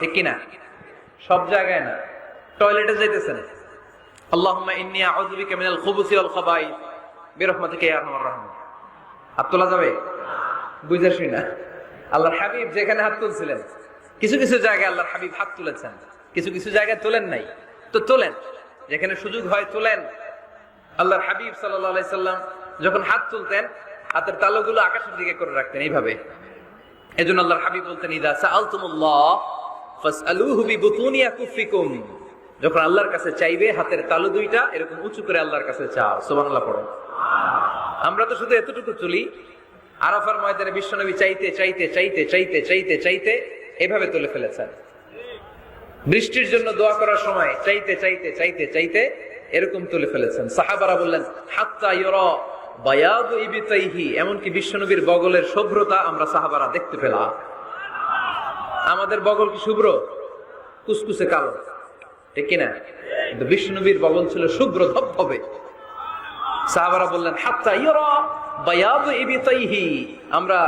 ঠিক কিনা? সব জায়গায় না, টয়লেটে যাইতেছেন, আল্লাহুম্মা ইন্নী আউযু বিকা মিনাল খুবুসি ওয়াল খাবাইস বিরহমাতিকা ইয়া আরহামার রাহিমিন। হাত তোলা যাবে? বুঝাসই না। আল্লাহর হাবিব যেখানে হাত তুলছিলেন, কিছু কিছু জায়গায় আল্লাহর হাবিব হাত তুলেছেন, কিছু কিছু জায়গায় তোলেন নাই। তো তোলেন, যেখানে সুযোগ হয় তোলেন। আল্লাহর হাবিব সাল্লাল্লাহু আলাইহি সাল্লাম যখন হাত তুলতেন, হাতের তালুগুলো আকাশের দিকে করে রাখতেন এইভাবে। এজন্য আল্লাহর হাবিব বলতেন, ইযা সাআলতুমুল্লাহ ফাসআলুহু বিবুতুনি আকুফিকুম। যখন আল্লাহর কাছে চাইবে, হাতের তালু দুইটা এরকম উঁচু করে আল্লাহর কাছে চাও। সুবহানাল্লাহ পড়ো। আমরা তো শুধু এতটুকু তুলি। আরাফার ময়দানে বিশ্বনবী চাইতে চাইতে চাইতে চাইতে চাইতে চাইতে এভাবে তুলে ফেলেছেন। বৃষ্টির জন্য দোয়া করার সময় চাইতে চাইতে চাইতে চাইতে এরকম তুলে ফেলেছেন। সাহাবারা বললেন, হাত্তা ইউরা বায়াদু ইবতাইহি, এমনকি বিশ্বনবীর বগলের শুভ্রতা আমরা সাহাবারা দেখতে পেলাম। আমাদের বগল কি শুভ্র? কুসকুসে কালো, ঠিক কিনা? কিন্তু বিশ্বনবীর বগল ছিল শুভ্র ধবধবে। সাহাবারা বললেন, হাত্তা ইউরা বায়াদু ইবতাইহি, আমরা